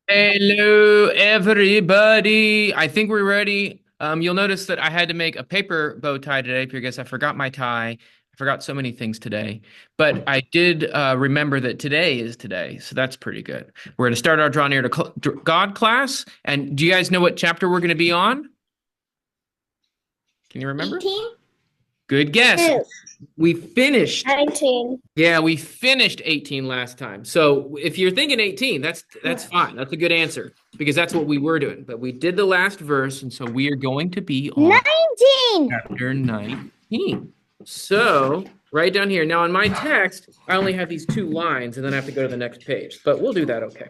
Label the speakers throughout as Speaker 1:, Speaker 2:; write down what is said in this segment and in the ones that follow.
Speaker 1: Hello, everybody. I think we're ready. You'll notice that I had to make a paper bow tie today because I forgot my tie. I forgot so many things today, but I did remember that today is today, so that's pretty good. We're going to start our Draw Near to God class, and do you guys know what chapter we're going to be on? Can you remember?
Speaker 2: 18?
Speaker 1: Good guess.
Speaker 2: No.
Speaker 1: We finished.
Speaker 2: 19.
Speaker 1: Yeah, we finished 18 last time. So if you're thinking 18, that's fine. That's a good answer because that's what we were doing. But we did the last verse, and so we are going to be on
Speaker 2: 19!
Speaker 1: chapter 19. So right down here. Now on my text, I only have these two lines, and then I have to go to the next page. But we'll do that okay.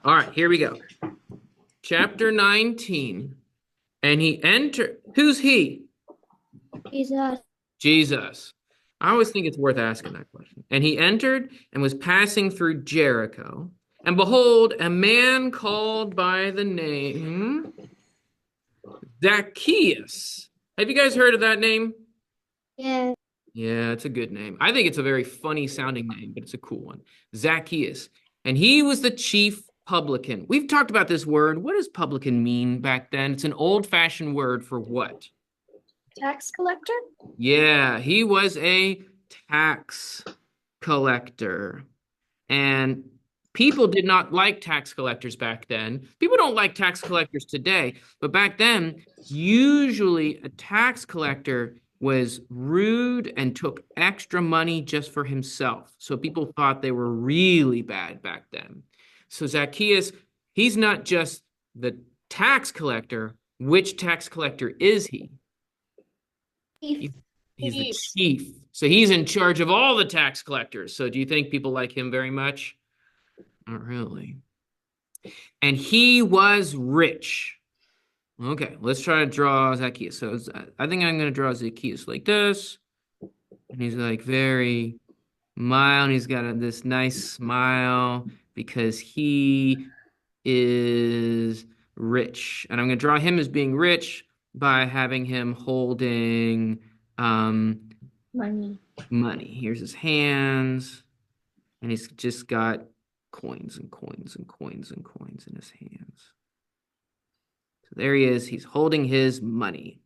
Speaker 1: All right, here we go. Chapter 19. And he entered. Who's he?
Speaker 2: Jesus.
Speaker 1: Jesus. I always think it's worth asking that question. And he entered and was passing through Jericho. And behold, a man called by the name Zacchaeus. Have you guys heard of that name?
Speaker 2: Yeah.
Speaker 1: Yeah, it's a good name. I think it's a very funny sounding name, but it's a cool one. Zacchaeus. And he was the chief publican. We've talked about this word. What does publican mean back then? It's an old fashioned word for what?
Speaker 2: Tax collector?
Speaker 1: Yeah, he was a tax collector. And people did not like tax collectors back then. People don't like tax collectors today, but back then, usually a tax collector was rude and took extra money just for himself. So people thought they were really bad back then. So Zacchaeus, he's not just the tax collector. Which tax collector is he?
Speaker 2: Thief.
Speaker 1: He's, he's the chief. So he's in charge of all the tax collectors. So do you think people like him very much? Not really. And he was rich. Okay, let's try to draw Zacchaeus. So I think I'm going to draw Zacchaeus like this. And he's like very mild. He's got this nice smile because he is rich. And I'm going to draw him as being rich by having him holding
Speaker 2: Money.
Speaker 1: money. Here's his hands, and he's just got coins and coins and coins and coins in his hands. So there he is. He's holding his money.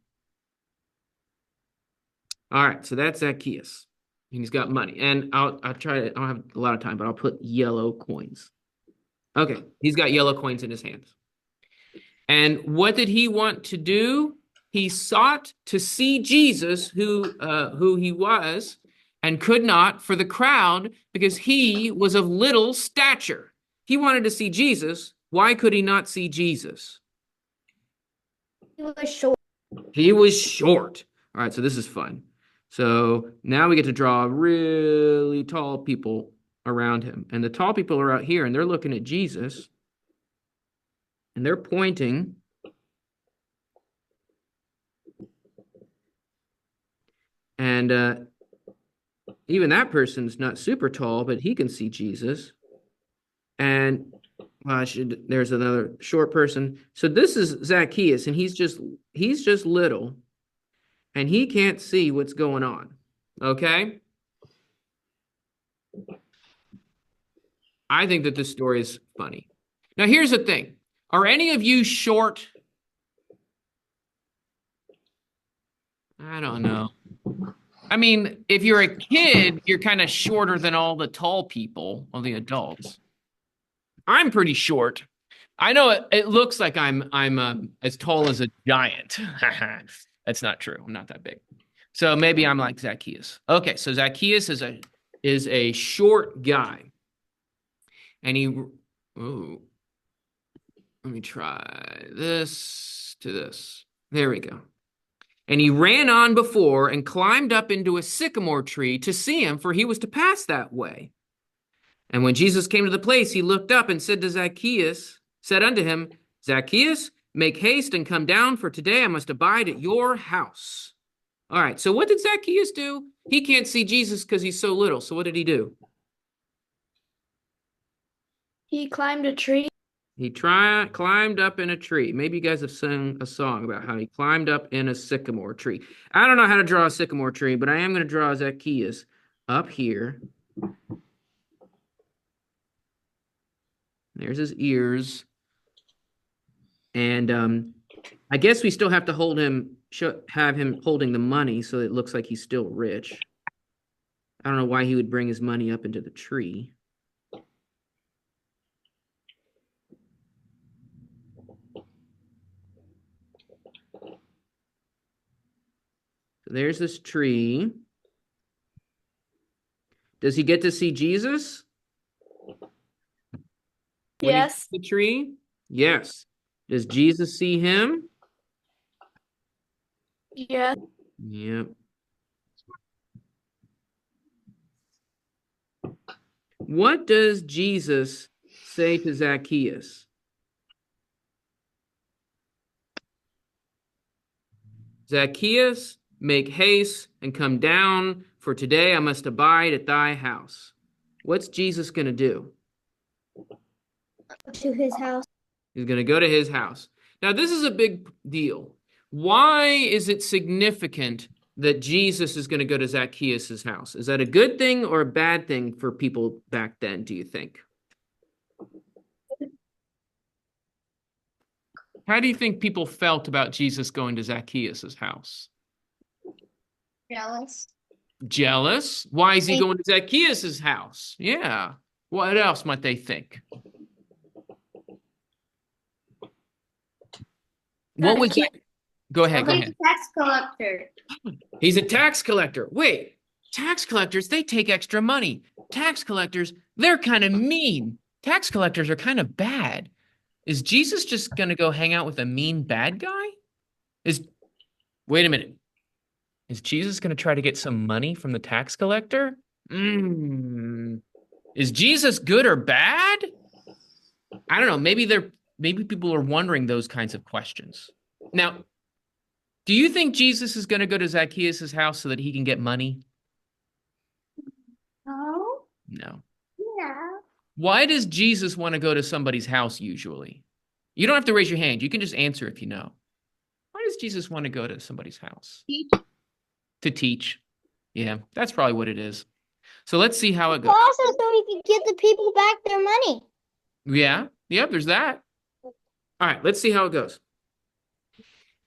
Speaker 1: All right, so that's Zacchaeus. And he's got money. And I'll try to, I don't have a lot of time, but I'll put yellow coins. Okay, he's got yellow coins in his hands. And what did he want to do? He sought to see Jesus, who he was, and could not for the crowd because he was of little stature. He wanted to see Jesus. Why could he not see Jesus?
Speaker 2: He was short.
Speaker 1: He was short. All right, so this is fun. So now we get to draw really tall people around him. And the tall people are out here and they're looking at Jesus and they're pointing. And even that person's not super tall, but he can see Jesus. And well, there's another short person. So this is Zacchaeus, and he's just little, and he can't see what's going on. Okay? I think that this story is funny. Now, here's the thing. Are any of you short? I don't know. I mean, if you're a kid, you're kind of shorter than all the tall people, all the adults. I'm pretty short. I know it looks like I'm as tall as a giant. That's not true. I'm not that big. So maybe I'm like Zacchaeus. Okay, so Zacchaeus is a short guy. And ooh, let me try this to this. There we go. And he ran on before and climbed up into a sycamore tree to see him, for he was to pass that way. And when Jesus came to the place, he looked up and said unto him, Zacchaeus, make haste and come down, for today I must abide at your house. All right, so what did Zacchaeus do? He can't see Jesus because he's so little. So what did he do?
Speaker 2: He climbed a tree.
Speaker 1: He climbed up in a tree. Maybe you guys have sung a song about how he climbed up in a sycamore tree. I don't know how to draw a sycamore tree, but I am going to draw Zacchaeus up here. There's his ears. And I guess we still have to have him holding the money so it looks like he's still rich. I don't know why he would bring his money up into the tree. So there's this tree. Does he get to see Jesus when he's
Speaker 2: Yes.
Speaker 1: in the tree? Yes. Does Jesus see him?
Speaker 2: Yes.
Speaker 1: Yep. What does Jesus say to Zacchaeus? Zacchaeus, make haste and come down, for today I must abide at thy house. What's Jesus going to do?
Speaker 2: To his house.
Speaker 1: He's going to go to his house. Now, this is a big deal. Why is it significant that Jesus is going to go to Zacchaeus' house? Is that a good thing or a bad thing for people back then, do you think? How do you think people felt about Jesus going to Zacchaeus' house?
Speaker 2: Jealous.
Speaker 1: Jealous? Why is he going to Zacchaeus' house? Yeah. What else might they think? What was that? Go ahead.
Speaker 2: Tax collector.
Speaker 1: He's a tax collector. Wait, tax collectors, they take extra money. Tax collectors, they're kind of mean. Tax collectors are kind of bad. Is Jesus just going to go hang out with a mean bad guy? Wait a minute. Is Jesus going to try to get some money from the tax collector? Is Jesus good or bad? I don't know. Maybe people are wondering those kinds of questions. Now, do you think Jesus is going to go to Zacchaeus' house so that he can get money?
Speaker 2: No.
Speaker 1: No.
Speaker 2: Yeah.
Speaker 1: Why does Jesus want to go to somebody's house usually? You don't have to raise your hand. You can just answer if you know. Why does Jesus want to go to somebody's house? To teach. Yeah, that's probably what it is. So let's see how it goes.
Speaker 2: Also, so he could give the people back their money.
Speaker 1: Yeah, there's that. All right, let's see how it goes.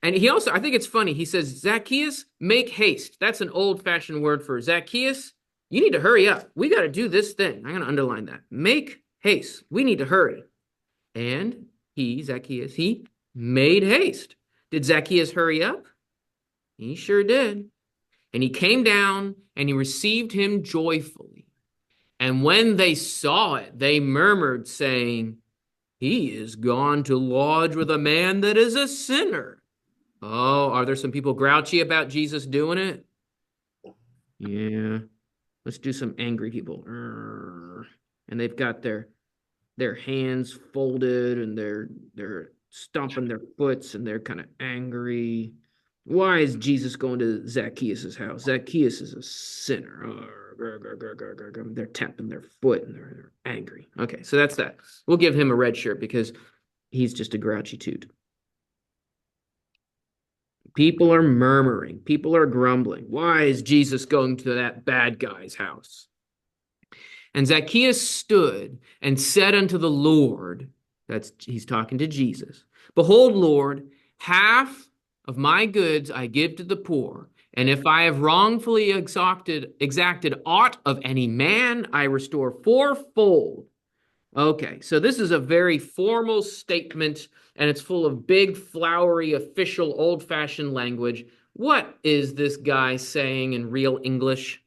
Speaker 1: And he also, I think it's funny, he says, Zacchaeus, make haste. That's an old-fashioned word for Zacchaeus. You need to hurry up. We got to do this thing. I'm going to underline that. Make haste. We need to hurry. And Zacchaeus, he made haste. Did Zacchaeus hurry up? He sure did. And he came down and he received him joyfully. And when they saw it, they murmured, saying, he is gone to lodge with a man that is a sinner. Oh, are there some people grouchy about Jesus doing it? Yeah. Let's do some angry people. And they've got their hands folded and they're stomping their foots and they're kind of angry. Why is Jesus going to Zacchaeus' house? Zacchaeus is a sinner. They're tapping their foot and they're angry. Okay, so that's that. We'll give him a red shirt because he's just a grouchy toot. People are murmuring. People are grumbling. Why is Jesus going to that bad guy's house? And Zacchaeus stood and said unto the Lord, he's talking to Jesus, behold, Lord, half of my goods I give to the poor, and if I have wrongfully exacted aught of any man, I restore fourfold. Okay, so this is a very formal statement, and it's full of big, flowery, official, old-fashioned language. What is this guy saying in real English?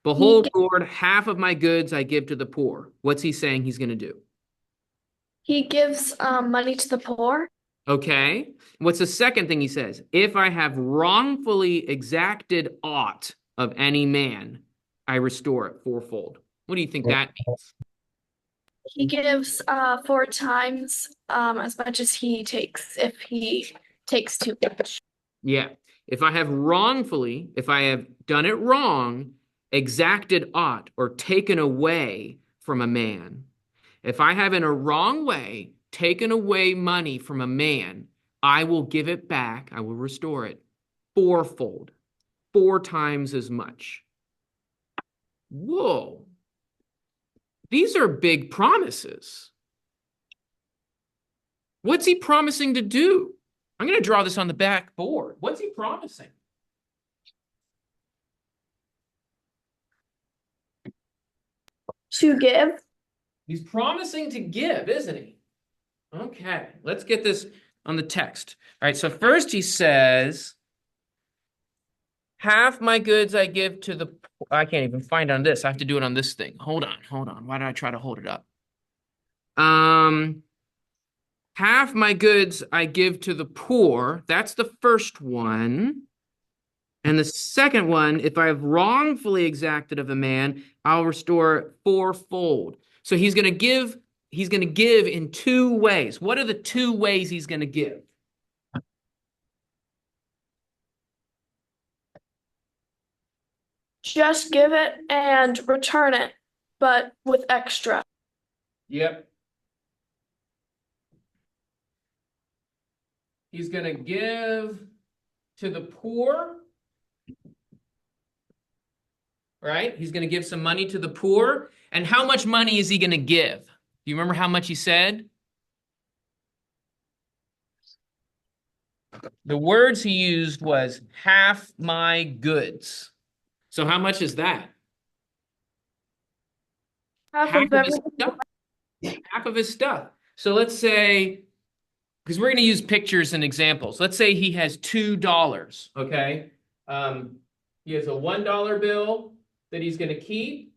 Speaker 1: Behold, Lord, half of my goods I give to the poor. What's he saying he's going to do?
Speaker 2: He gives money to the poor.
Speaker 1: Okay. What's the second thing he says? If I have wrongfully exacted aught of any man, I restore it fourfold. What do you think that means?
Speaker 2: He gives 4 times as much as he takes if he takes too much.
Speaker 1: Yeah. If I have done it wrong, exacted aught or taken away from a man, if I have in a wrong way taken away money from a man, I will give it back. I will restore it fourfold, 4 times as much. Whoa. These are big promises. What's he promising to do? I'm going to draw this on the back board. What's he promising?
Speaker 2: To give.
Speaker 1: He's promising to give, isn't he? Okay, let's get this on the text. All right, so first he says, half my goods I give to the poor. I can't even find on this. I have to do it on this thing. Hold on, hold on. Why did I try to hold it up? Um, half my goods I give to the poor. That's the first one. And the second one, if I have wrongfully exacted of a man, I'll restore fourfold. So he's going to give in two ways. What are the two ways he's going to give?
Speaker 2: Just give it and return it, but with extra.
Speaker 1: Yep. He's going to give to the poor, right? He's going to give some money to the poor. And how much money is he going to give? Do you remember how much he said? The words he used was half my goods. So how much is that?
Speaker 2: Half
Speaker 1: Half
Speaker 2: of
Speaker 1: of his
Speaker 2: everything.
Speaker 1: stuff. Half of his stuff. So let's say, because we're going to use pictures and examples. Let's say he has $2, okay? He has a $1 bill that he's going to keep.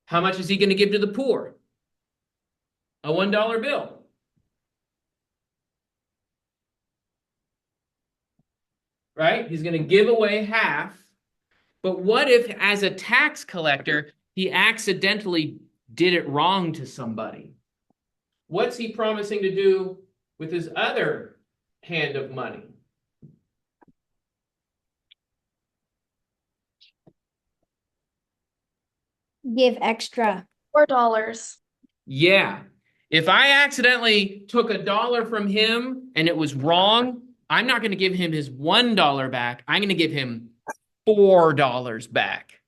Speaker 1: How much is he going to give to the poor? A $1 bill. Right? He's going to give away half. But what if, as a tax collector, he accidentally did it wrong to somebody? What's he promising to do with his other hand of money?
Speaker 3: Give extra.
Speaker 2: $4.
Speaker 1: Yeah. If I accidentally took $1 from him and it was wrong, I'm not going to give him his $1 back. I'm going to give him $4 back.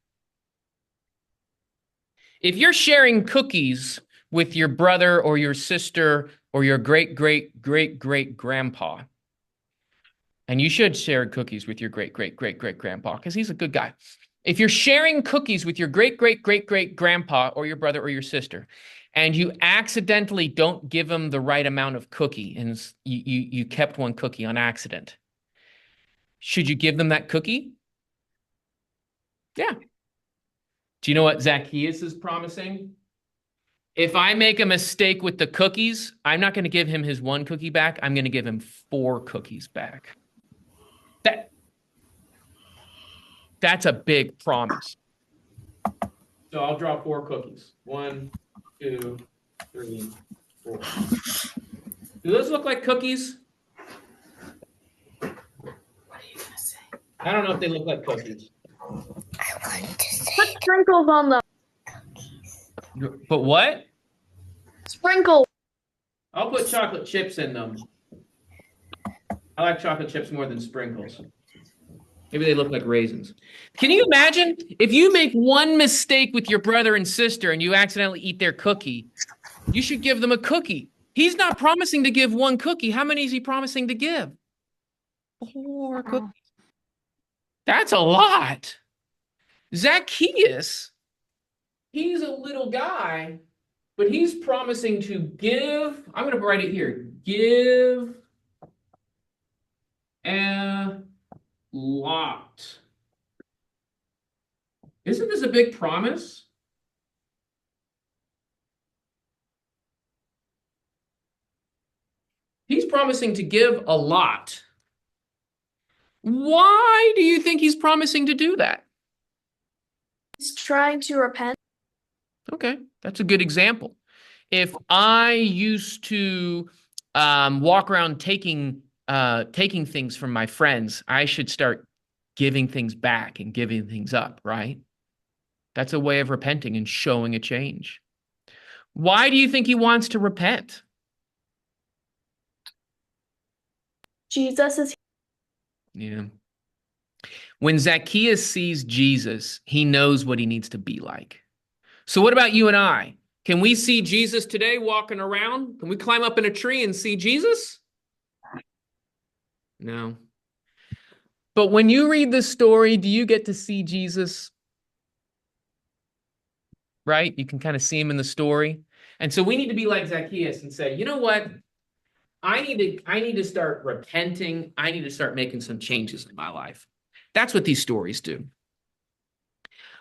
Speaker 1: If you're sharing cookies with your brother or your sister or your great, great, great, great grandpa, and you should share cookies with your great, great, great, great grandpa because he's a good guy. If you're sharing cookies with your great, great, great, great grandpa or your brother or your sister, and you accidentally don't give them the right amount of cookie and you kept one cookie on accident, should you give them that cookie? Yeah. Do you know what Zacchaeus is promising? If I make a mistake with the cookies, I'm not going to give him his one cookie back. I'm going to give him 4 cookies back. That's a big promise. So I'll draw 4 cookies. 1, 2, 3, 4. Do those look like cookies?
Speaker 3: What are you gonna say?
Speaker 1: I don't know if they look like cookies.
Speaker 3: I want to say
Speaker 2: Put sprinkles on them.
Speaker 1: But what?
Speaker 2: Sprinkle.
Speaker 1: I'll put chocolate chips in them. I like chocolate chips more than sprinkles. Maybe they look like raisins. Can you imagine if you make one mistake with your brother and sister and you accidentally eat their cookie? You should give them a cookie. He's not promising to give one cookie. How many is he promising to give? 4 cookies. That's a lot. Zacchaeus, he's a little guy, but he's promising to give. I'm going to write it here. Give a lot. Isn't this a big promise? He's promising to give a lot. Why do you think he's promising to do that?
Speaker 2: He's trying to repent.
Speaker 1: Okay, that's a good example. If I used to walk around taking things from my friends, I should start giving things back and giving things up, right? That's a way of repenting and showing a change. Why do you think he wants to repent?
Speaker 2: Jesus is.
Speaker 1: Yeah. When Zacchaeus sees Jesus, he knows what he needs to be like. So what about you and I? Can we see Jesus today walking around? Can we climb up in a tree and see Jesus? No. But when you read this story, do you get to see Jesus? Right? You can kind of see him in the story. And so we need to be like Zacchaeus and say, you know what? I need to start repenting. I need to start making some changes in my life. That's what these stories do.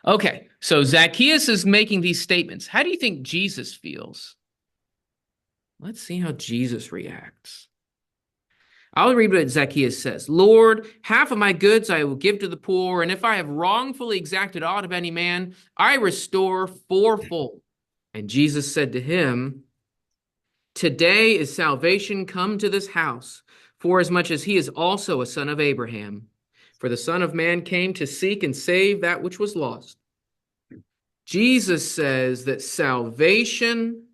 Speaker 1: Okay, so Zacchaeus is making these statements. How do you think Jesus feels? Let's see how Jesus reacts. I'll read what Zacchaeus says. Lord, half of my goods I will give to the poor, and if I have wrongfully exacted aught of any man, I restore fourfold. And Jesus said to him, Today is salvation come to this house, forasmuch as he is also a son of Abraham. For the Son of Man came to seek and save that which was lost. Jesus says that salvation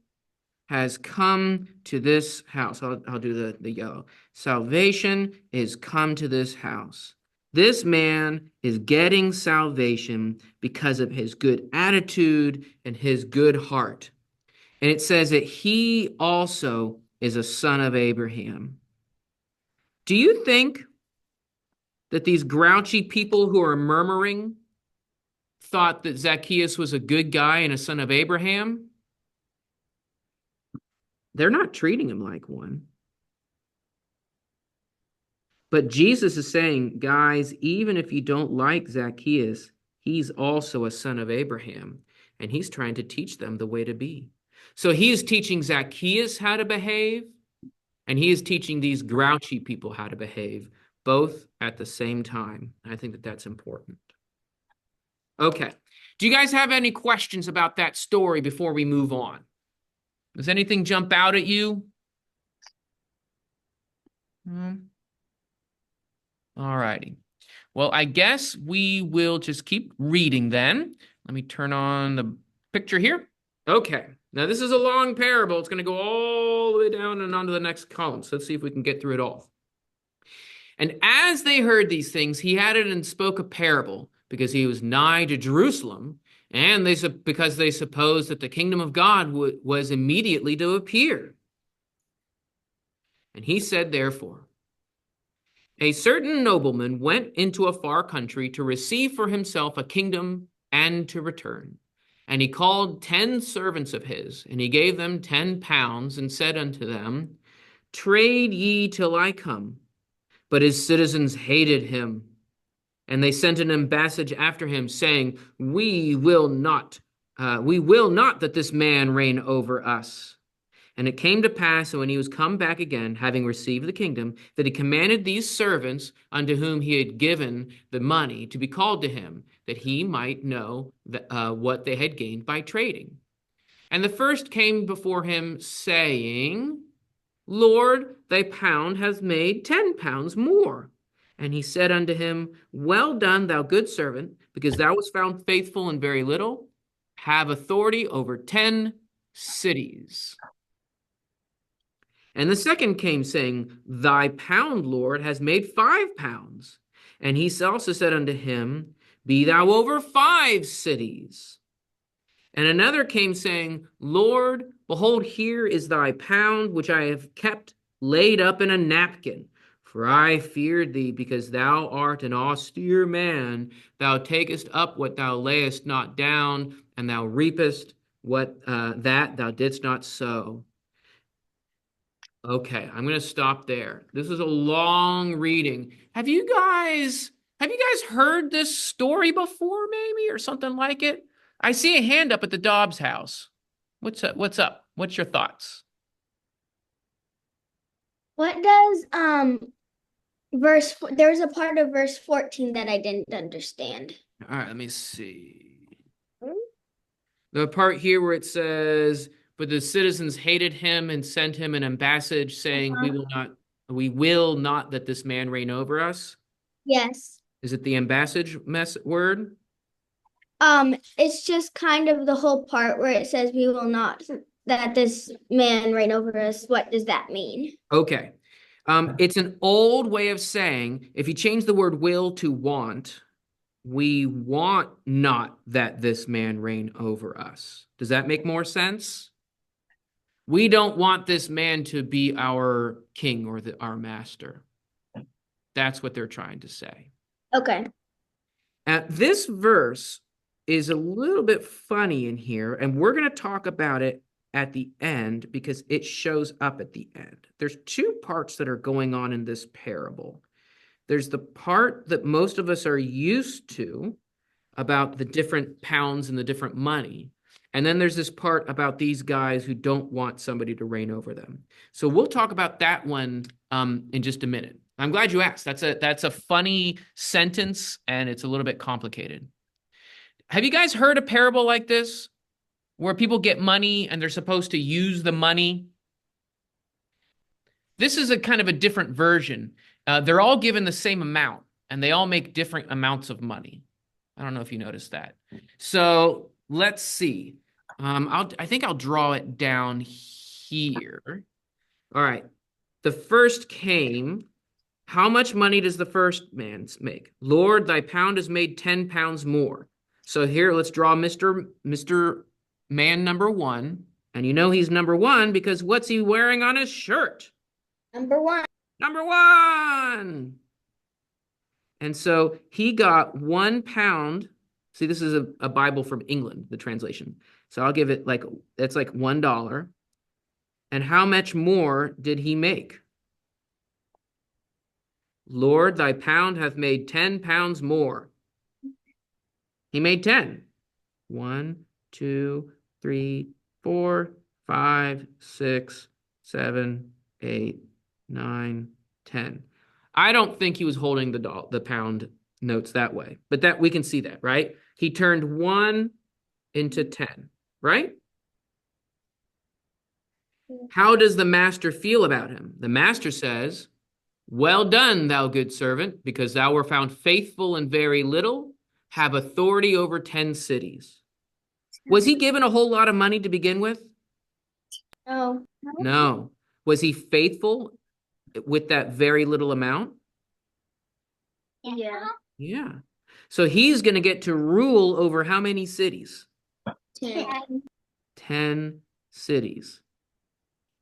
Speaker 1: has come to this house. I'll do the yellow. Salvation is come to this house. This man is getting salvation because of his good attitude and his good heart. And it says that he also is a son of Abraham. Do you think that these grouchy people who are murmuring thought that Zacchaeus was a good guy and a son of Abraham? They're not treating him like one. But Jesus is saying, guys, even if you don't like Zacchaeus, he's also a son of Abraham. And he's trying to teach them the way to be. So he is teaching Zacchaeus how to behave, and he is teaching these grouchy people how to behave, both at the same time. I think that that's important. Okay. Do you guys have any questions about that story before we move on? Does anything jump out at you? All righty. Well, I guess we will just keep reading then. Let me turn on the picture here. Okay. Now, this is a long parable. It's going to go all the way down and onto the next column. So let's see if we can get through it all. And as they heard these things, he added and spoke a parable, because he was nigh to Jerusalem, and because they supposed that the kingdom of God was immediately to appear. And he said, therefore, a certain nobleman went into a far country to receive for himself a kingdom and to return. And he called 10 servants of his, and he gave them 10 pounds, and said unto them, Trade ye till I come. But his citizens hated him, and they sent an ambassage after him, saying, We will not that this man reign over us. And it came to pass, when he was come back again, having received the kingdom, that he commanded these servants unto whom he had given the money to be called to him, that he might know what they had gained by trading. And the first came before him, saying, Lord, thy pound hath made 10 pounds more. And he said unto him, Well done, thou good servant, because thou wast found faithful in very little, have authority over 10 cities. And the second came, saying, Thy pound, Lord, has made 5 pounds. And he also said unto him, Be thou over 5 cities. And another came, saying, Lord, behold, here is thy pound, which I have kept laid up in a napkin. For I feared thee, because thou art an austere man. Thou takest up what thou layest not down, and thou reapest what that thou didst not sow. Okay, I'm going to stop there. This is a long reading. Have you guys heard this story before, maybe, or something like it? I see a hand up at the Dobbs house. What's up? What's your thoughts?
Speaker 3: What does there's a part of verse 14 that I didn't understand.
Speaker 1: All right, let me see. The part here where it says, But the citizens hated him and sent him an ambassage, saying, We will not that this man reign over us.
Speaker 3: Yes.
Speaker 1: Is it the ambassage word?
Speaker 3: It's just kind of the whole part where it says we will not that this man reign over us. What does that mean?
Speaker 1: Okay. It's an old way of saying, if you change the word will to want, we want not that this man reign over us. Does that make more sense? We don't want this man to be our king or our master. That's what they're trying to say.
Speaker 3: Okay.
Speaker 1: This verse is a little bit funny in here, and we're going to talk about it at the end because it shows up at the end. There's two parts that are going on in this parable. There's the part that most of us are used to about the different pounds and the different money. And then there's this part about these guys who don't want somebody to reign over them. So we'll talk about that one in just a minute. I'm glad you asked. That's a funny sentence, and it's a little bit complicated. Have you guys heard a parable like this where people get money and they're supposed to use the money? This is a kind of a different version. They're all given the same amount, and they all make different amounts of money. I don't know if you noticed that. So let's see. I think I'll draw it down here. All right. The first came. How much money does the first man make? Lord, thy pound has made 10 pounds more. So here, let's draw Mr. Man number one. And you know he's number one because what's he wearing on his shirt?
Speaker 3: Number one.
Speaker 1: Number one. And so he got 1 pound. See, this is a Bible from England, the translation. So I'll give it it's like $1. And how much more did he make? Lord, thy pound hath made 10 pounds more. He made 10. 1, 2, 3, 4, 5, 6, 7, 8, 9, 10. I don't think he was holding the pound notes that way, but that we can see that, right? He turned 1 into 10, right? How does the master feel about him? The master says, well done, thou good servant, because thou were found faithful in very little, have authority over 10 cities. Was he given a whole lot of money to begin with?
Speaker 3: No.
Speaker 1: No. Was he faithful with that very little amount?
Speaker 3: Yeah.
Speaker 1: Yeah. So he's going to get to rule over how many cities?
Speaker 3: 10.
Speaker 1: 10 cities.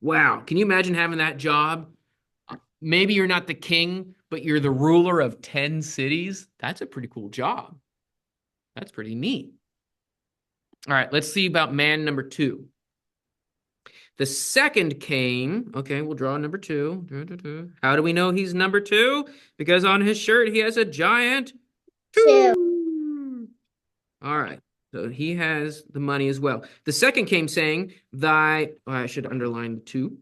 Speaker 1: Wow. Can you imagine having that job? Maybe you're not the king, but you're the ruler of 10 cities. That's a pretty cool job. That's pretty neat. All right, let's see about man number 2. The second came. Okay, we'll draw number 2. How do we know he's number 2? Because on his shirt, he has a giant 2. All right, so he has the money as well. The second came saying, I should underline the 2.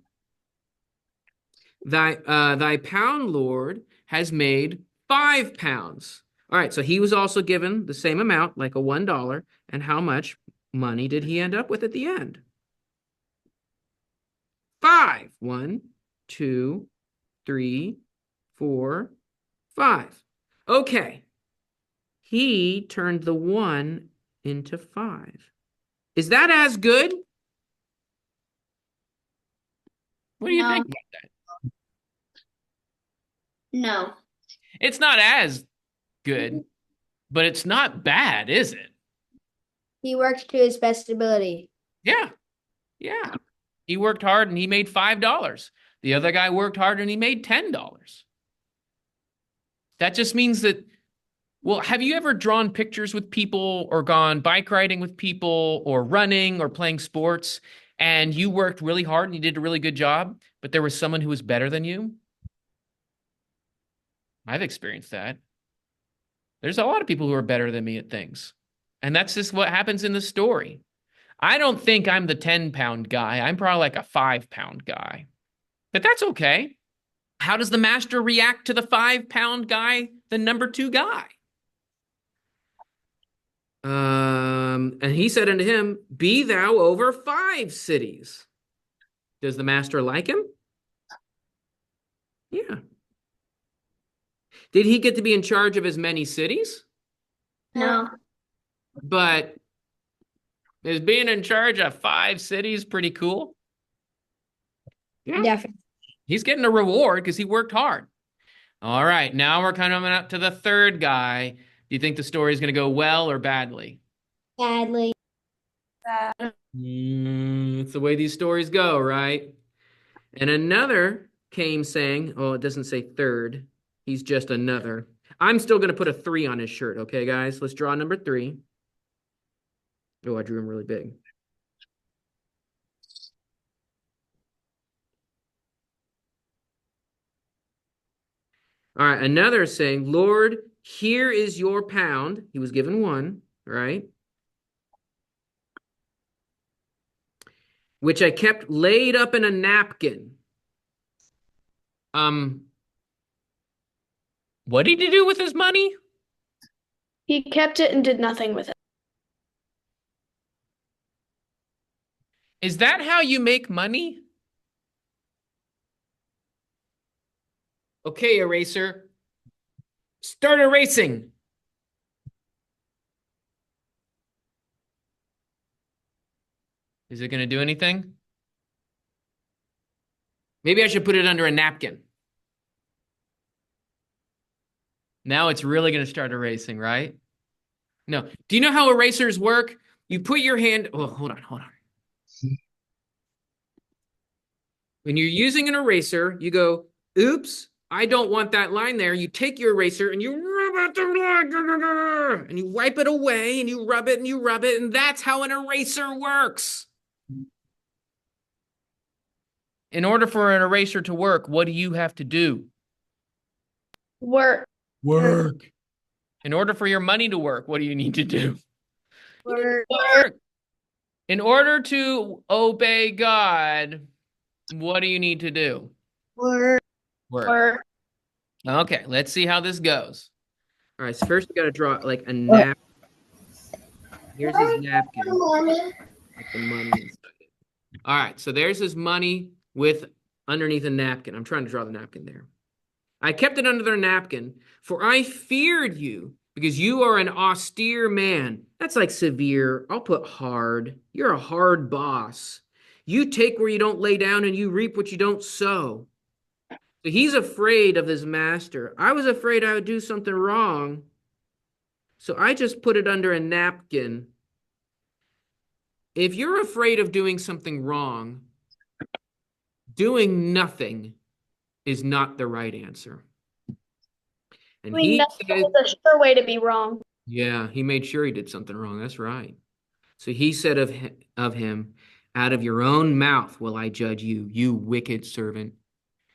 Speaker 1: Thy pound, Lord, has made 5 pounds. All right, so he was also given the same amount, like a $1. And how much money did he end up with at the end? 5. 1, 2, 3, 4, 5. Okay. He turned the 1 into 5. Is that as good? What do you think about that?
Speaker 3: No.
Speaker 1: It's not as good, but it's not bad, is it?
Speaker 3: He worked to his best ability.
Speaker 1: Yeah. Yeah. He worked hard and he made $5. The other guy worked hard and he made $10. That just means that, well, have you ever drawn pictures with people or gone bike riding with people or running or playing sports and you worked really hard and you did a really good job, but there was someone who was better than you? I've experienced that. There's a lot of people who are better than me at things. And that's just what happens in the story. I don't think I'm the 10-pound guy. I'm probably like a 5-pound guy. But that's okay. How does the master react to the 5-pound guy, the number 2 guy? And he said unto him, be thou over 5 cities. Does the master like him? Yeah. Did he get to be in charge of as many cities?
Speaker 3: No.
Speaker 1: But is being in charge of 5 cities pretty cool? Yeah.
Speaker 3: Definitely.
Speaker 1: He's getting a reward because he worked hard. All right, now we're coming up to the third guy. Do you think the story is going to go well or badly?
Speaker 3: Badly.
Speaker 2: Bad.
Speaker 1: It's the way these stories go, right? And another came saying, oh, it doesn't say third. He's just another. I'm still going to put a 3 on his shirt, okay, guys? Let's draw number 3. Oh, I drew him really big. All right, another is saying, Lord, here is your pound. He was given 1, right? Which I kept laid up in a napkin. What did he do with his money?
Speaker 2: He kept it and did nothing with it.
Speaker 1: Is that how you make money? Okay, eraser. Start erasing. Is it going to do anything? Maybe I should put it under a napkin. Now it's really going to start erasing, right? No. Do you know how erasers work? You put your hand. Oh, hold on. When you're using an eraser, you go, oops, I don't want that line there. You take your eraser and you rub it and you wipe it away and you rub it and you rub it. And that's how an eraser works. In order for an eraser to work, what do you have to do?
Speaker 2: Work.
Speaker 1: In order for your money to work, what do you need to do?
Speaker 2: Work.
Speaker 1: Work. In order to obey God, what do you need to do?
Speaker 3: Work.
Speaker 2: Work.
Speaker 1: Okay, let's see how this goes. All right, so first we got to draw like a napkin. Here's his napkin. With the money inside it. All right, so there's his money with underneath a napkin. I'm trying to draw the napkin there. I kept it under their napkin, for I feared you, because you are an austere man. That's like severe. I'll put hard. You're a hard boss. You take where you don't lay down, and you reap what you don't sow. So he's afraid of his master. I was afraid I would do something wrong, so I just put it under a napkin. If you're afraid of doing something wrong, doing nothing is not the right answer. And he
Speaker 2: That's
Speaker 1: says,
Speaker 2: a sure way to be wrong.
Speaker 1: yeah, he made sure he did something wrong. That's right. So he said of him, out of your own mouth will I judge you, you wicked servant.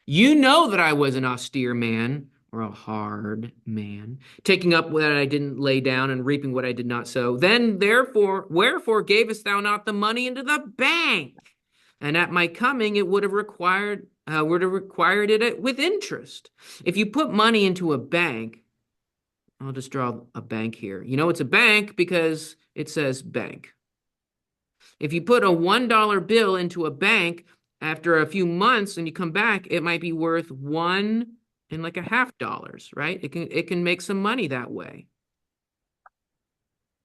Speaker 1: You know that I was an austere man, or a hard man, taking up what I didn't lay down and reaping what I did not sow. Then therefore, wherefore gavest thou not the money into the bank? And at my coming, it would have required it with interest. If you put money into a bank, I'll just draw a bank here. You know it's a bank because it says bank. If you put a $1 bill into a bank, after a few months and you come back, it might be worth one and like a $0.50, right? It can make some money that way.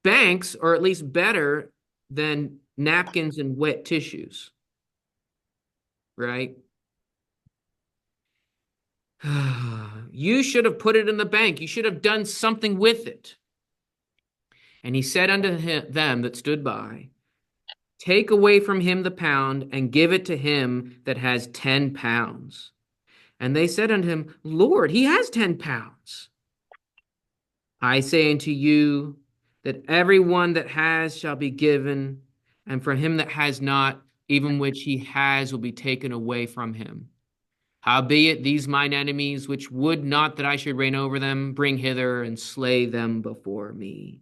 Speaker 1: Banks are at least better than napkins and wet tissues, right? You should have put it in the bank. You should have done something with it. And he said unto them that stood by, take away from him the pound and give it to him that has 10 pounds. And they said unto him, Lord, he has 10 pounds. I say unto you that every one that has shall be given, and from him that has not, even which he has will be taken away from him. Howbeit these mine enemies, which would not that I should reign over them, bring hither and slay them before me.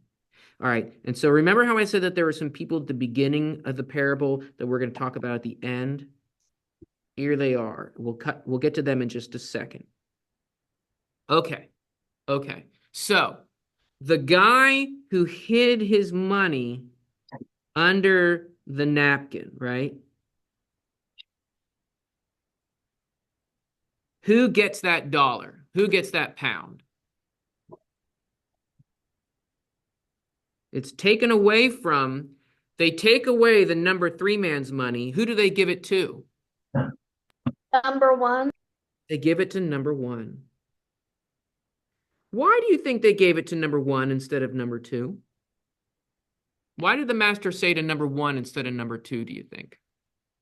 Speaker 1: All right, and so remember how I said that there were some people at the beginning of the parable that we're going to talk about at the end? Here they are. We'll get to them in just a second. Okay. So the guy who hid his money under the napkin, right? Who gets that dollar? Who gets that pound? It's taken away from, they take away the number 3 man's money. Who do they give it to?
Speaker 2: Number 1.
Speaker 1: They give it to number 1. Why do you think they gave it to number one instead of number two? Why did the master say to number one instead of number two, do you think?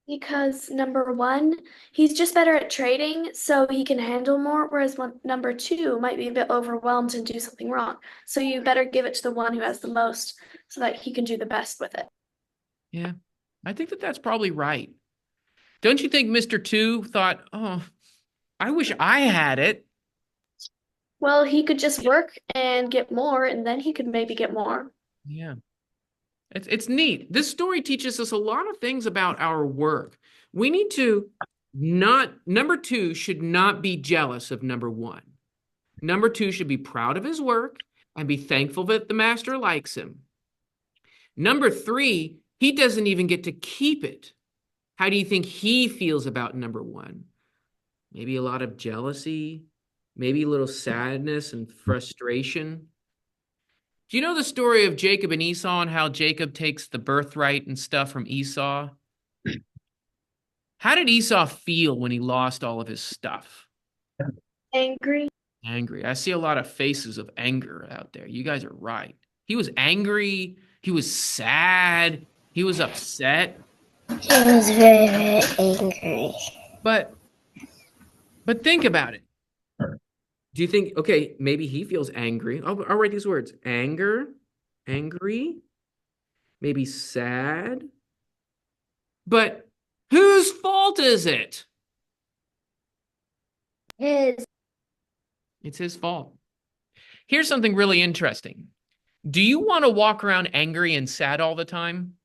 Speaker 2: Because number one, he's just better at trading, so he can handle more, whereas number two might be a bit overwhelmed and do something wrong. So you better give it to the one who has the most so that he can do the best with it.
Speaker 1: Yeah, I think that that's probably right. Don't you think Mr. Two thought, oh, I wish I had it?
Speaker 2: Well, he could just work and get more, and then he could maybe get more.
Speaker 1: Yeah. It's neat. This story teaches us a lot of things about our work. We need to not, number two should not be jealous of number one. Number two should be proud of his work and be thankful that the master likes him. Number three, he doesn't even get to keep it. How do you think he feels about number one? Maybe a lot of jealousy, maybe a little sadness and frustration. Do you know the story of Jacob and Esau and how Jacob takes the birthright and stuff from Esau? How did Esau feel when he lost all of his stuff?
Speaker 2: Angry.
Speaker 1: Angry. I see a lot of faces of anger out there. You guys are right. He was angry. He was sad. He was upset.
Speaker 3: He was very, very angry.
Speaker 1: But think about it. Do you think, okay, maybe he feels angry. I'll write these words. Anger, angry, maybe sad. But whose fault is it?
Speaker 3: His.
Speaker 1: It's his fault. Here's something really interesting. Do you want to walk around angry and sad all the time?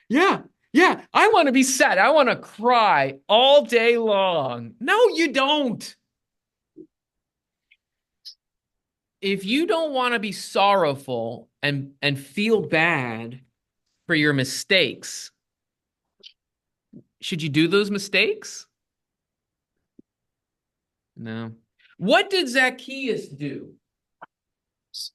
Speaker 1: Yeah, I want to be sad. I want to cry all day long. No, you don't. If you don't want to be sorrowful and feel bad for your mistakes, should you do those mistakes? No. What did Zacchaeus do?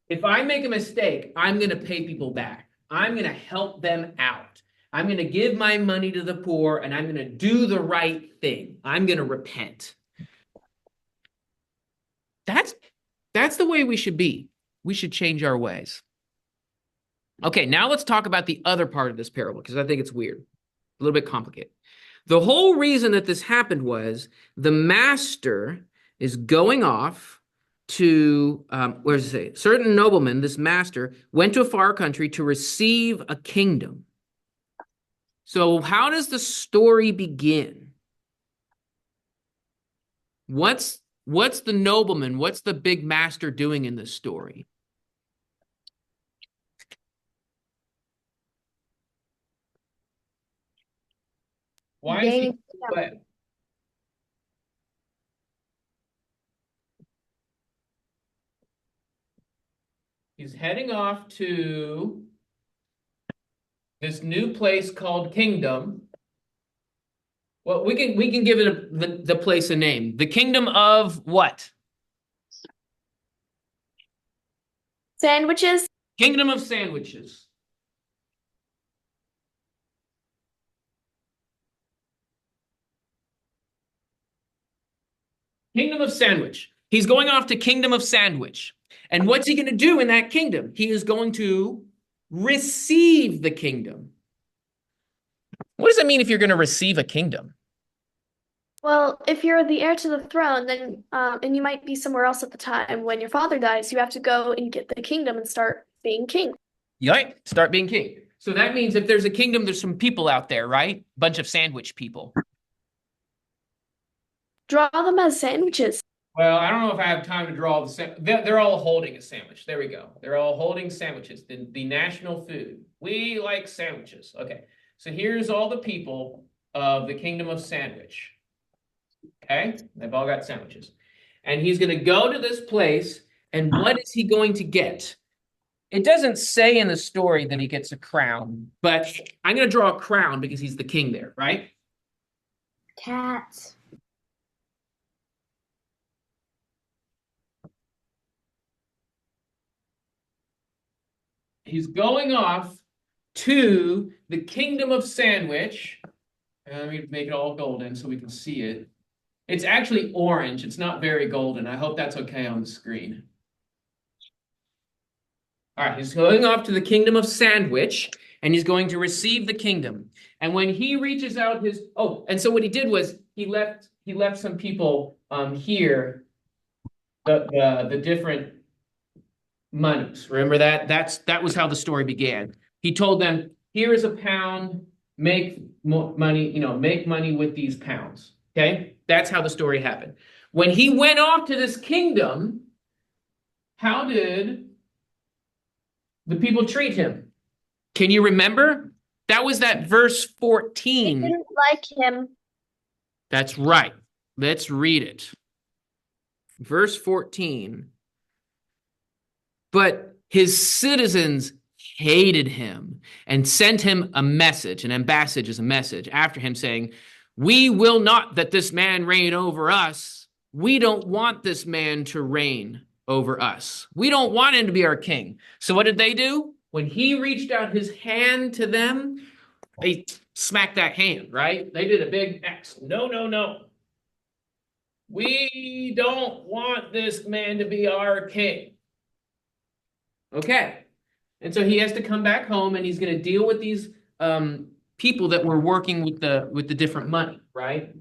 Speaker 1: If I make a mistake, I'm going to pay people back. I'm going to help them out. I'm going to give my money to the poor and I'm going to do the right thing. I'm going to repent. That's the way we should be. We should change our ways. Okay, now let's talk about the other part of this parable because I think it's weird, a little bit complicated. The whole reason that this happened was the master is going off to, where does it say? Certain nobleman, this master, went to a far country to receive a kingdom. So how does the story begin? What's the nobleman, what's the big master doing in this story? Why is he away? He's heading off to this new place called Kingdom. Well, we can give it the place a name. The Kingdom of what?
Speaker 2: Sandwiches.
Speaker 1: Kingdom of Sandwiches. Kingdom of Sandwich. He's going off to Kingdom of Sandwich. And what's he going to do in that kingdom? He is going to receive the kingdom. What does it mean if you're going to receive a kingdom?
Speaker 2: Well, if you're the heir to the throne, then and you might be somewhere else at the time when your father dies, you have to go and get the kingdom and start being king.
Speaker 1: Right, start being king. So that means if there's a kingdom, there's some people out there, right? Bunch of sandwich people.
Speaker 2: Draw them as sandwiches.
Speaker 1: Well, I don't know if I have time to draw they're all holding a sandwich. There we go. They're all holding sandwiches, the national food. We like sandwiches. Okay, so here's all the people of the Kingdom of Sandwich. Okay, they've all got sandwiches. And he's going to go to this place, and what is he going to get? It doesn't say in the story that he gets a crown, but I'm going to draw a crown because he's the king there, right?
Speaker 3: Cats.
Speaker 1: He's going off to the Kingdom of Sandwich. And let me make it all golden so we can see it. It's actually orange. It's not very golden. I hope that's okay on the screen. All right, he's going off to the kingdom of Sandwich, and he's going to receive the kingdom. And when he reaches out his and so what he did was he left some people here the different monies. Remember that? That was how the story began. He told them, "Here is a pound. Make money. Make money with these pounds." Okay, that's how the story happened. When he went off to this kingdom, how did the people treat him? Can you remember? That was that verse
Speaker 2: They
Speaker 1: 14.
Speaker 2: didn't like him.
Speaker 1: That's right. Let's read it. Verse 14. But his citizens hated him and sent him a message. An ambassage is a message after him saying, "We will not that this man reign over us. We don't want this man to reign over us. We don't want him to be our king." So what did they do? When he reached out his hand to them, they smacked that hand, right? They did a big X. No, no, no. We don't want this man to be our king. Okay. And so he has to come back home and he's going to deal with these people that were working with the different money, right?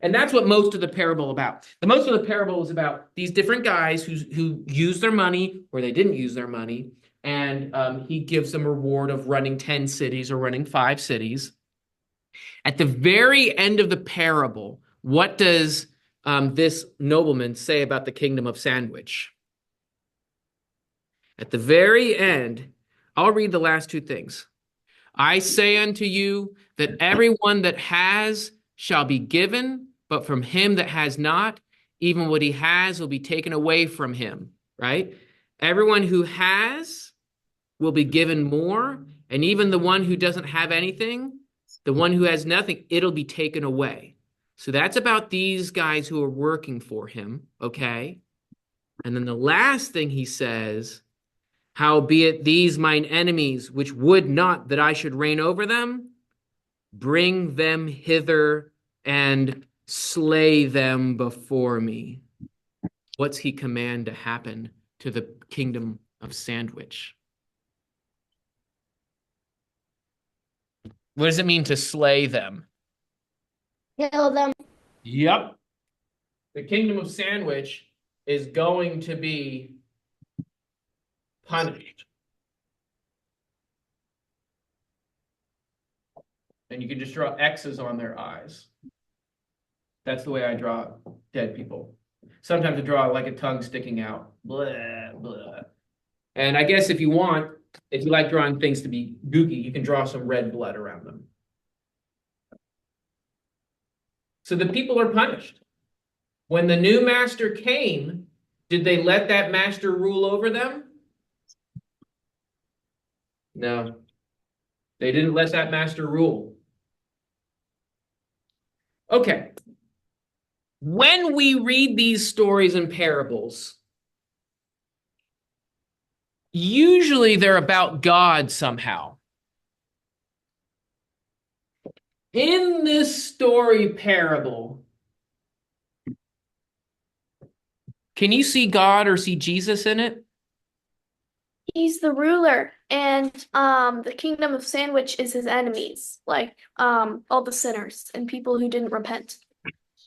Speaker 1: And that's what most of the parable about. The most of the parable is about these different guys who used their money or they didn't use their money, and he gives them a reward of running 10 cities or running 5 cities. At the very end of the parable, what does this nobleman say about the kingdom of Sandwich? At the very end, I'll read the last 2 things. "I say unto you that everyone that has shall be given, but from him that has not, even what he has will be taken away from him." Right? Everyone who has will be given more, and even the one who doesn't have anything, the one who has nothing, it'll be taken away. So that's about these guys who are working for him, okay? And then the last thing he says, "Howbeit these mine enemies, which would not that I should reign over them, bring them hither and slay them before me." What's he command to happen to the kingdom of Sandwich? What does it mean to slay them?
Speaker 3: Kill them.
Speaker 1: Yep. The kingdom of Sandwich is going to be punished. And you can just draw X's on their eyes. That's the way I draw dead people. Sometimes I draw like a tongue sticking out. Blah, blah. And I guess if you like drawing things to be gooky, you can draw some red blood around them. So the people are punished. When the new master came, did they let that master rule over them? No. They didn't let that master rule. Okay. When we read these stories and parables, usually they're about God somehow. In this story parable, can you see God or see Jesus in it?
Speaker 2: He's the ruler, and the kingdom of Sandwich is his enemies, like all the sinners and people who didn't repent.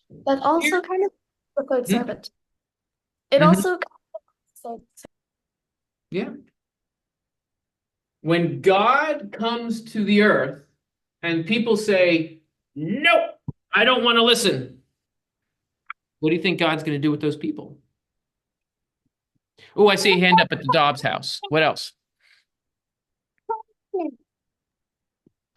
Speaker 2: But also kind of the third servant. It also
Speaker 1: Yeah. When God comes to the earth and people say, "No, I don't want to listen," what do you think God's going to do with those people? Oh, I see a hand up at the Dobbs house. What else?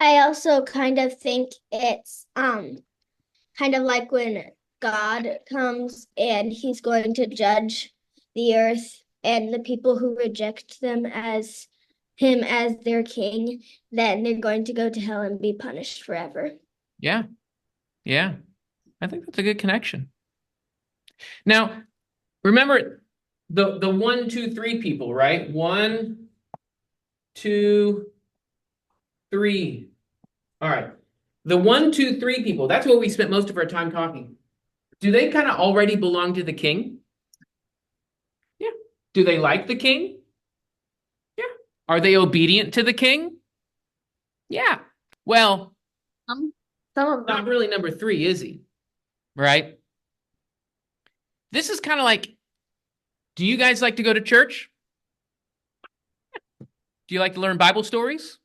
Speaker 3: I also kind of think it's kind of like when God comes and he's going to judge the earth, and the people who reject them as him as their king, then they're going to go to hell and be punished forever.
Speaker 1: Yeah. Yeah. I think that's a good connection. Now, remember the 1, 2, 3 people, right? 1, 2, 3. All right. The 1, 2, 3 people, that's what we spent most of our time talking. do they kind of already belong to the king? Yeah. Do they like the king? Yeah. Are they obedient to the king? Yeah. Well,
Speaker 2: Some of
Speaker 1: not
Speaker 2: them.
Speaker 1: really number three, is he? Right? This is kind of like, do you guys like to go to church? Do you like to learn Bible stories?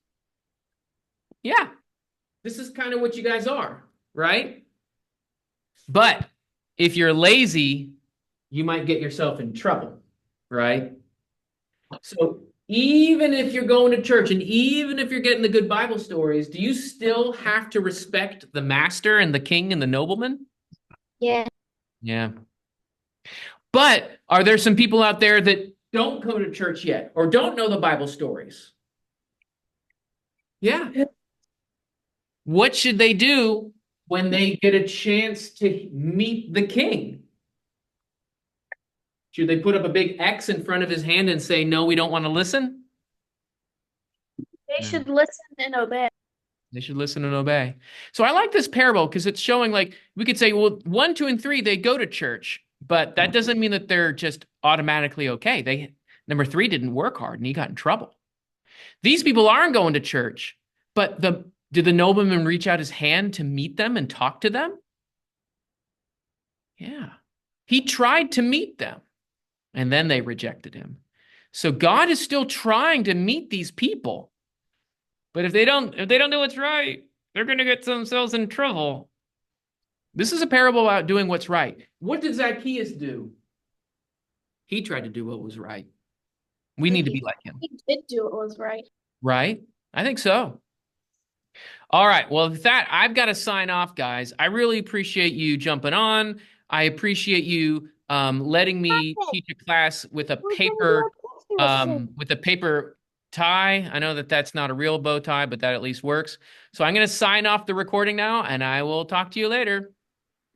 Speaker 1: Yeah. This is kind of what you guys are, right? But if you're lazy, you might get yourself in trouble, right? So even if you're going to church and even if you're getting the good Bible stories, do you still have to respect the master and the king and the nobleman?
Speaker 3: Yeah.
Speaker 1: Yeah. But are there some people out there that don't go to church yet or don't know the Bible stories? Yeah. What should they do when they get a chance to meet the king? Should they put up a big X in front of his hand and say, no, we don't want to listen?
Speaker 2: They
Speaker 1: No.
Speaker 2: should listen and obey.
Speaker 1: They should listen and obey. So I like this parable because it's showing like we could say, well, one, two, and three, they go to church, but that doesn't mean that they're just automatically okay. Number three didn't work hard and he got in trouble. These people aren't going to church, but did the nobleman reach out his hand to meet them and talk to them? Yeah. He tried to meet them and then they rejected him. So God is still trying to meet these people. But if they don't do what's right, they're going to get themselves in trouble. This is a parable about doing what's right. What did Zacchaeus do? He tried to do what was right. We need to be like him,
Speaker 2: He did do what was right.
Speaker 1: right? I think so. All right. Well, with that, I've got to sign off, guys. I really appreciate you jumping on. I appreciate you letting me teach a class with a paper tie. I know that that's not a real bow tie, but that at least works. So I'm going to sign off the recording now, and I will talk to you later.